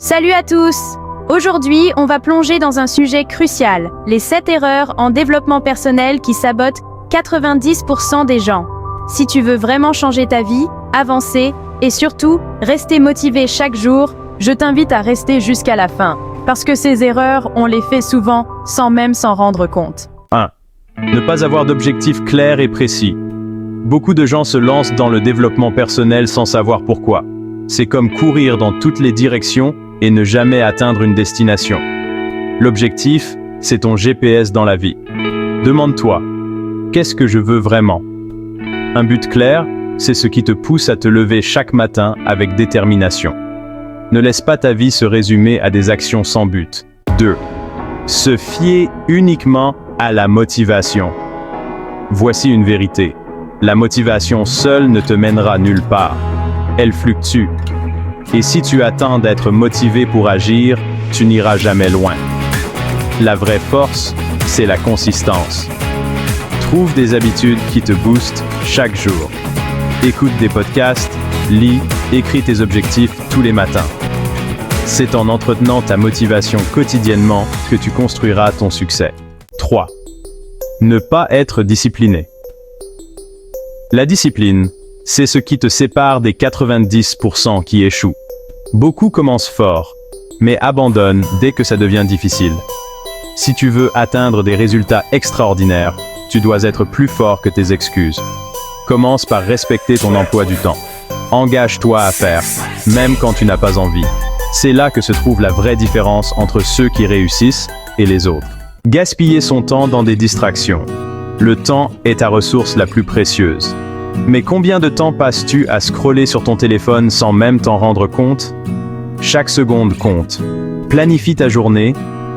Salut à tous! Aujourd'hui, on va plonger dans un sujet crucial, les 7 erreurs en développement personnel qui sabotent 90% des gens. Si tu veux vraiment changer ta vie, avancer et surtout rester motivé chaque jour, je t'invite à rester jusqu'à la fin. Parce que ces erreurs, on les fait souvent sans même s'en rendre compte. 1. Ne pas avoir d'objectif clair et précis. Beaucoup de gens se lancent dans le développement personnel sans savoir pourquoi. C'est comme courir dans toutes les directions et ne jamais atteindre une destination. L'objectif, c'est ton GPS dans la vie. Demande-toi, qu'est-ce que je veux vraiment? Un but clair, c'est ce qui te pousse à te lever chaque matin avec détermination. Ne laisse pas ta vie se résumer à des actions sans but. 2. Se fier uniquement à la motivation. Voici une vérité. La motivation seule ne te mènera nulle part. Elle fluctue. Et si tu attends d'être motivé pour agir, tu n'iras jamais loin. La vraie force, c'est la consistance. Trouve des habitudes qui te boostent chaque jour. Écoute des podcasts, lis, écris tes objectifs tous les matins. C'est en entretenant ta motivation quotidiennement que tu construiras ton succès. 3. Ne pas être discipliné. La discipline, c'est ce qui te sépare des 90% qui échouent. Beaucoup commencent fort, mais abandonnent dès que ça devient difficile. Si tu veux atteindre des résultats extraordinaires, tu dois être plus fort que tes excuses. Commence par respecter ton emploi du temps. Engage-toi à faire, même quand tu n'as pas envie. C'est là que se trouve la vraie différence entre ceux qui réussissent et les autres. Gaspiller son temps dans des distractions. Le temps est ta ressource la plus précieuse. Mais combien de temps passes-tu à scroller sur ton téléphone sans même t'en rendre compte? Chaque seconde compte. Planifie ta journée,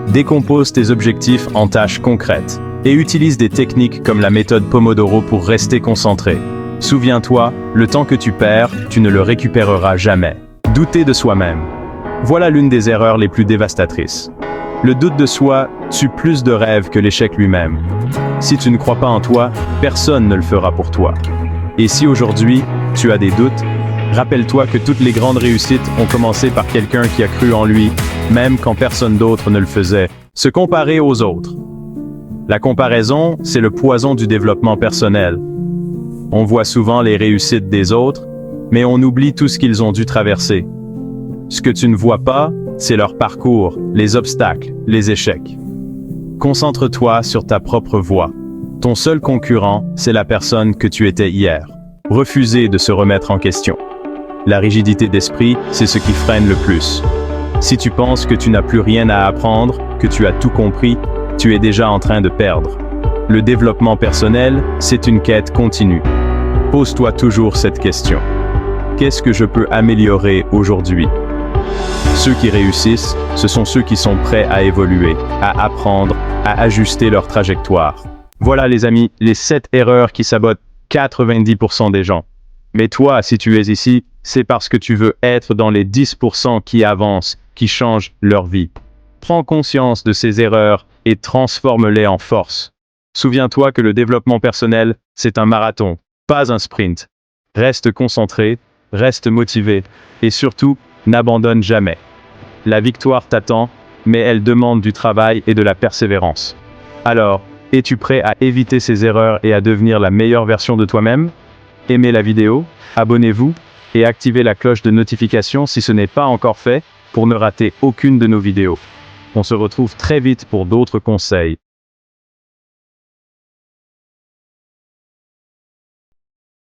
décompose tes objectifs en tâches concrètes et utilise des techniques comme la méthode Pomodoro pour rester concentré. Souviens-toi, le temps que tu perds, tu ne le récupéreras jamais. Douter de soi-même. Voilà l'une des erreurs les plus dévastatrices. Le doute de soi tue plus de rêves que l'échec lui-même. Si tu ne crois pas en toi, personne ne le fera pour toi. Et si aujourd'hui, tu as des doutes, rappelle-toi que toutes les grandes réussites ont commencé par quelqu'un qui a cru en lui, même quand personne d'autre ne le faisait. Se comparer aux autres. La comparaison, c'est le poison du développement personnel. On voit souvent les réussites des autres, mais on oublie tout ce qu'ils ont dû traverser. Ce que tu ne vois pas, c'est leur parcours, les obstacles, les échecs. Concentre-toi sur ta propre voie. Ton seul concurrent, c'est la personne que tu étais hier. Refusez de se remettre en question. La rigidité d'esprit, c'est ce qui freine le plus. Si tu penses que tu n'as plus rien à apprendre, que tu as tout compris, tu es déjà en train de perdre. Le développement personnel, c'est une quête continue. Pose-toi toujours cette question. Qu'est-ce que je peux améliorer aujourd'hui? Ceux qui réussissent, ce sont ceux qui sont prêts à évoluer, à apprendre, à ajuster leur trajectoire. Voilà les amis, les 7 erreurs qui sabotent 90% des gens. Mais toi, si tu es ici, c'est parce que tu veux être dans les 10% qui avancent, qui changent leur vie. Prends conscience de ces erreurs et transforme-les en force. Souviens-toi que le développement personnel, c'est un marathon, pas un sprint. Reste concentré, reste motivé et surtout, n'abandonne jamais. La victoire t'attend, mais elle demande du travail et de la persévérance. Alors, es-tu prêt à éviter ces erreurs et à devenir la meilleure version de toi-même? Aimez la vidéo, abonnez-vous et activez la cloche de notification si ce n'est pas encore fait pour ne rater aucune de nos vidéos. On se retrouve très vite pour d'autres conseils.